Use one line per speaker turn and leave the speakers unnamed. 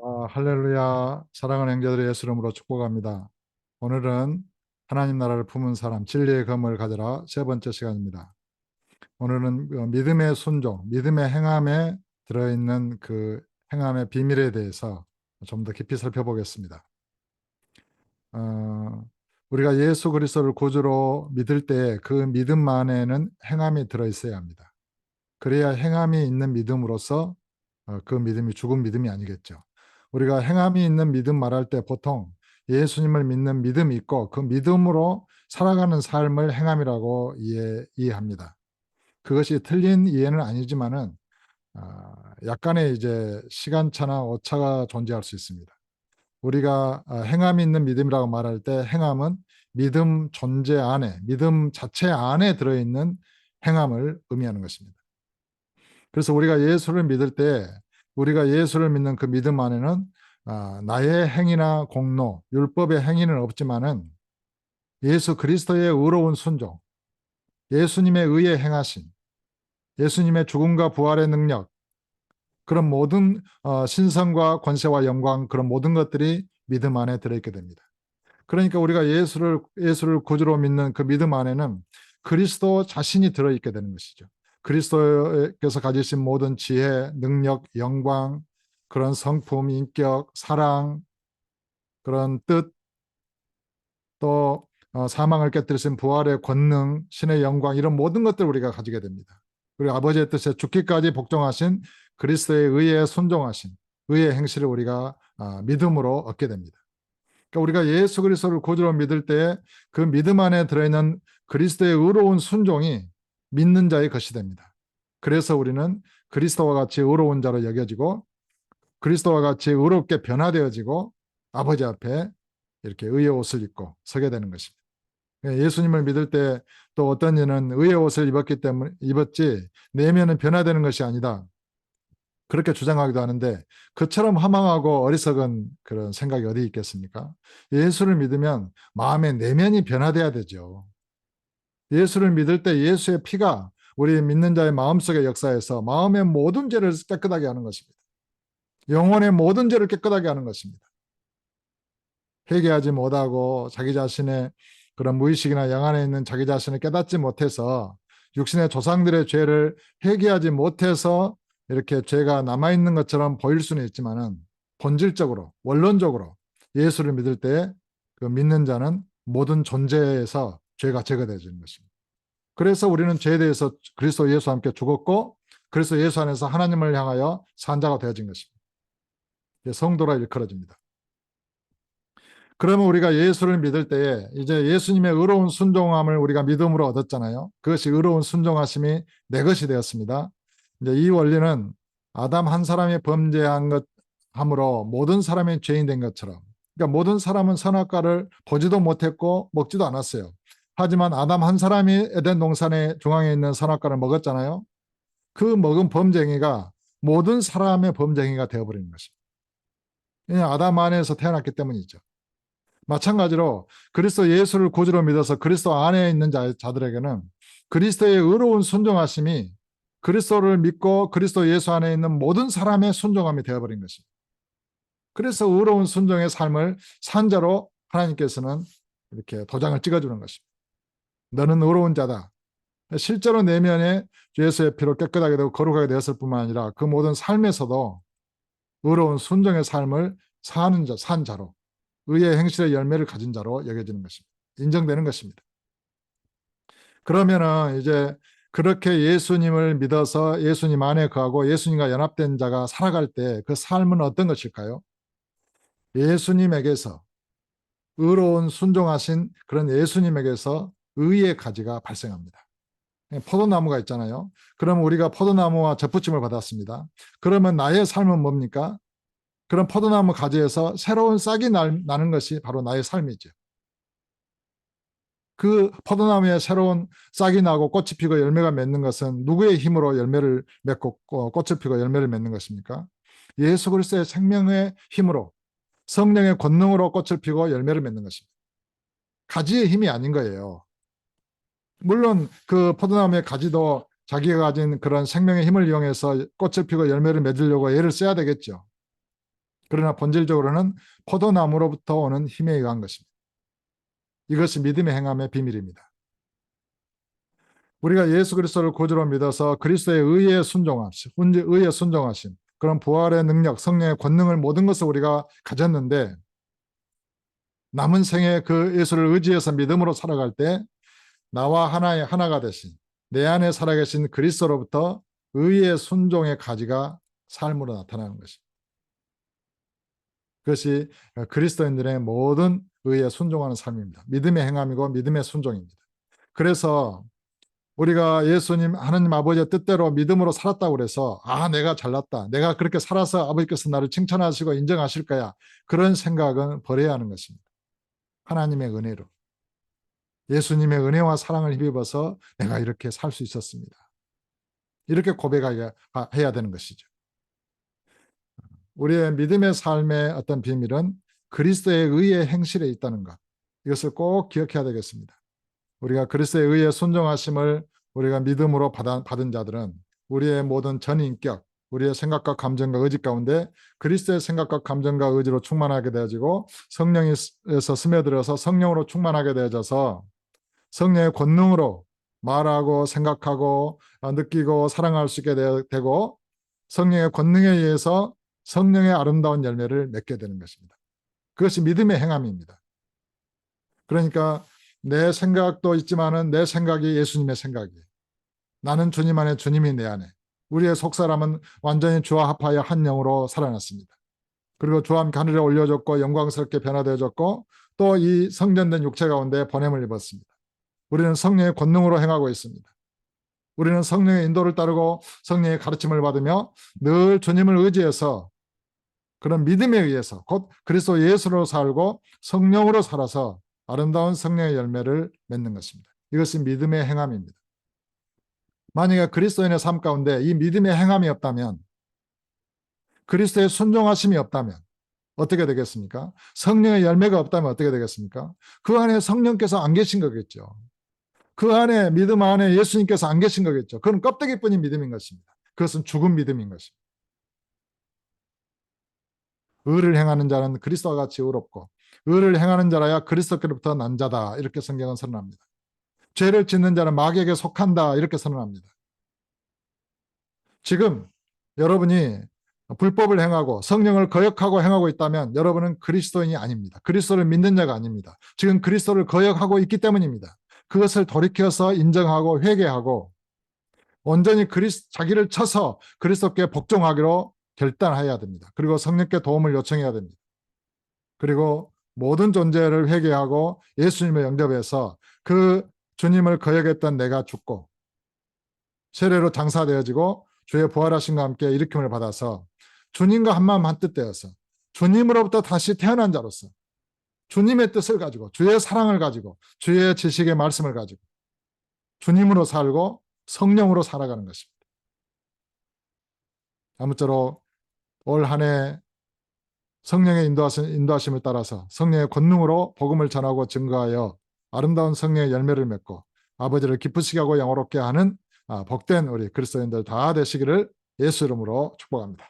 할렐루야. 사랑하는 형제들의 예수 이름으로 축복합니다. 오늘은 하나님 나라를 품은 사람, 진리의 검을 가져라 세 번째 시간입니다. 오늘은 믿음의 순종, 믿음의 행함에 들어있는 그 행함의 비밀에 대해서 좀 더 깊이 살펴보겠습니다. 어, 우리가 예수 그리스도를 구주로 믿을 때 그 믿음 안에는 행함이 들어있어야 합니다. 그래야 행함이 있는 믿음으로서 그 믿음이 죽은 믿음이 아니겠죠. 우리가 행함이 있는 믿음 말할 때 보통 예수님을 믿는 믿음이 있고 그 믿음으로 살아가는 삶을 행함이라고 이해합니다. 그것이 틀린 이해는 아니지만은 약간의 이제 시간차나 오차가 존재할 수 있습니다. 우리가 행함이 있는 믿음이라고 말할 때 행함은 믿음 존재 안에, 믿음 자체 안에 들어있는 행함을 의미하는 것입니다. 그래서 우리가 예수를 믿을 때 우리가 예수를 믿는 그 믿음 안에는 나의 행위나 공로, 율법의 행위는 없지만은 예수 그리스도의 의로운 순종, 예수님의 의에 행하신, 예수님의 죽음과 부활의 능력, 그런 모든 신성과 권세와 영광, 그런 모든 것들이 믿음 안에 들어있게 됩니다. 그러니까 우리가 예수를 구주로 믿는 그 믿음 안에는 그리스도 자신이 들어있게 되는 것이죠. 그리스도께서 가지신 모든 지혜, 능력, 영광, 그런 성품, 인격, 사랑, 그런 뜻, 또 사망을 깨뜨리신 부활의 권능, 신의 영광, 이런 모든 것들을 우리가 가지게 됩니다. 그리고 아버지의 뜻에 죽기까지 복종하신 그리스도의 의에 순종하신 의의 행실을 우리가 믿음으로 얻게 됩니다. 그러니까 우리가 예수 그리스도를 구주로 믿을 때 그 믿음 안에 들어있는 그리스도의 의로운 순종이 믿는 자의 것이 됩니다. 그래서 우리는 그리스도와 같이 의로운 자로 여겨지고 그리스도와 같이 의롭게 변화되어지고 아버지 앞에 이렇게 의의 옷을 입고 서게 되는 것입니다. 예수님을 믿을 때 또 어떤 이는 의의 옷을 입었지 내면은 변화되는 것이 아니다. 그렇게 주장하기도 하는데 그처럼 허망하고 어리석은 그런 생각이 어디 있겠습니까? 예수를 믿으면 마음의 내면이 변화돼야 되죠. 예수를 믿을 때 예수의 피가 우리 믿는 자의 마음속의 역사에서 마음의 모든 죄를 깨끗하게 하는 것입니다. 영혼의 모든 죄를 깨끗하게 하는 것입니다. 회개하지 못하고 자기 자신의 그런 무의식이나 영안에 있는 자기 자신을 깨닫지 못해서 육신의 조상들의 죄를 회개하지 못해서 이렇게 죄가 남아있는 것처럼 보일 수는 있지만은 본질적으로, 원론적으로 예수를 믿을 때 그 믿는 자는 모든 존재에서 죄가 제거되어지는 것입니다. 그래서 우리는 죄에 대해서 그리스도 예수와 함께 죽었고 그리스도 예수 안에서 하나님을 향하여 산 자가 되어진 것입니다. 성도라 일컬어집니다. 그러면 우리가 예수를 믿을 때에 이제 예수님의 의로운 순종함을 우리가 믿음으로 얻었잖아요. 그것이 의로운 순종하심이 내 것이 되었습니다. 이제 이 원리는 아담 한 사람이 범죄한 것 함으로 모든 사람이 죄인 된 것처럼, 그러니까 모든 사람은 선악과를 보지도 못했고 먹지도 않았어요. 하지만 아담 한 사람이 에덴 동산의 중앙에 있는 선악과를 먹었잖아요. 그 먹은 범죄행위가 모든 사람의 범죄행위가 되어버리는 것입니다. 그냥 아담 안에서 태어났기 때문이죠. 마찬가지로 그리스도 예수를 구주로 믿어서 그리스도 안에 있는 자들에게는 그리스도의 의로운 순종하심이 그리스도를 믿고 그리스도 예수 안에 있는 모든 사람의 순종함이 되어버린 것입니다. 그래서 의로운 순종의 삶을 산 자로 하나님께서는 이렇게 도장을 찍어주는 것입니다. 너는 의로운 자다. 실제로 내면에 예수의 피로 깨끗하게 되고 거룩하게 되었을 뿐만 아니라 그 모든 삶에서도 의로운 순종의 삶을 산 자로 의의 행실의 열매를 가진 자로 여겨지는 것입니다. 인정되는 것입니다. 그러면은 이제 그렇게 예수님을 믿어서 예수님 안에 거하고 예수님과 연합된 자가 살아갈 때 그 삶은 어떤 것일까요? 예수님에게서 의로운 순종하신 그런 예수님에게서 의의 가지가 발생합니다. 포도나무가 있잖아요. 그럼 우리가 포도나무와 접붙임을 받았습니다. 그러면 나의 삶은 뭡니까? 그런 포도나무 가지에서 새로운 싹이 나는 것이 바로 나의 삶이죠. 그 포도나무에 새로운 싹이 나고 꽃이 피고 열매가 맺는 것은 누구의 힘으로 열매를 맺고 꽃을 피고 열매를 맺는 것입니까? 예수 그리스도의 생명의 힘으로 성령의 권능으로 꽃을 피고 열매를 맺는 것입니다. 가지의 힘이 아닌 거예요. 물론 그 포도나무의 가지도 자기가 가진 그런 생명의 힘을 이용해서 꽃을 피고 열매를 맺으려고 애를 써야 되겠죠. 그러나 본질적으로는 포도나무로부터 오는 힘에 의한 것입니다. 이것이 믿음의 행함의 비밀입니다. 우리가 예수 그리스도를 구주로 믿어서 그리스도의 의에 순종하심, 그런 부활의 능력, 성령의 권능을 모든 것을 우리가 가졌는데 남은 생에 그 예수를 의지해서 믿음으로 살아갈 때 나와 하나가 되신 내 안에 살아계신 그리스도로부터 의의 순종의 가지가 삶으로 나타나는 것입니다. 그것이 그리스도인들의 모든 의에 순종하는 삶입니다. 믿음의 행함이고 믿음의 순종입니다. 그래서 우리가 예수님 하나님 아버지의 뜻대로 믿음으로 살았다고 그래서 내가 잘났다. 내가 그렇게 살아서 아버지께서 나를 칭찬하시고 인정하실 거야. 그런 생각은 버려야 하는 것입니다. 하나님의 은혜로. 예수님의 은혜와 사랑을 힘입어서 내가 이렇게 살 수 있었습니다. 이렇게 고백해야 되는 것이죠. 우리의 믿음의 삶의 어떤 비밀은 그리스도의 의의 행실에 있다는 것. 이것을 꼭 기억해야 되겠습니다. 우리가 그리스도의 의의 순종하심을 우리가 믿음으로 받은 자들은 우리의 모든 전인격, 우리의 생각과 감정과 의지 가운데 그리스도의 생각과 감정과 의지로 충만하게 되어지고 성령에서 스며들어서 성령으로 충만하게 되어져서 성령의 권능으로 말하고 생각하고 느끼고 사랑할 수 있게 되고 성령의 권능에 의해서 성령의 아름다운 열매를 맺게 되는 것입니다. 그것이 믿음의 행함입니다. 그러니까 내 생각도 있지만은 내 생각이 예수님의 생각이에요. 나는 주님 안에, 주님이 내 안에. 우리의 속사람은 완전히 주와 합하여 한 영으로 살아났습니다. 그리고 주와 함께 하늘에 올려졌고 영광스럽게 변화되어졌고 또 이 성전된 육체 가운데 번냄을 입었습니다. 우리는 성령의 권능으로 행하고 있습니다. 우리는 성령의 인도를 따르고 성령의 가르침을 받으며 늘 주님을 의지해서 그런 믿음에 의해서 곧 그리스도 예수로 살고 성령으로 살아서 아름다운 성령의 열매를 맺는 것입니다. 이것이 믿음의 행함입니다. 만약에 그리스도인의 삶 가운데 이 믿음의 행함이 없다면, 그리스도의 순종하심이 없다면 어떻게 되겠습니까? 성령의 열매가 없다면 어떻게 되겠습니까? 그 안에 성령께서 안 계신 거겠죠. 그 안에 믿음 안에 예수님께서 안 계신 거겠죠. 그건 껍데기뿐인 믿음인 것입니다. 그것은 죽은 믿음인 것입니다. 의를 행하는 자는 그리스도와 같이 의롭고 의를 행하는 자라야 그리스도께로부터 난 자다. 이렇게 성경은 선언합니다. 죄를 짓는 자는 마귀에게 속한다. 이렇게 선언합니다. 지금 여러분이 불법을 행하고 성령을 거역하고 행하고 있다면 여러분은 그리스도인이 아닙니다. 그리스도를 믿는 자가 아닙니다. 지금 그리스도를 거역하고 있기 때문입니다. 그것을 돌이켜서 인정하고 회개하고 온전히 자기를 쳐서 그리스도께 복종하기로 결단해야 됩니다. 그리고 성령께 도움을 요청해야 됩니다. 그리고 모든 존재를 회개하고 예수님을 영접해서 그 주님을 거역했던 내가 죽고 세례로 장사되어지고 주의 부활하심과 함께 일으킴을 받아서 주님과 한마음 한뜻 되어서 주님으로부터 다시 태어난 자로서 주님의 뜻을 가지고 주의 사랑을 가지고 주의 지식의 말씀을 가지고 주님으로 살고 성령으로 살아가는 것입니다. 아무쪼록 올 한 해 성령의 인도하심을 따라서 성령의 권능으로 복음을 전하고 증거하여 아름다운 성령의 열매를 맺고 아버지를 기쁘시게 하고 영화롭게 하는 복된 우리 그리스도인들 다 되시기를 예수 이름으로 축복합니다.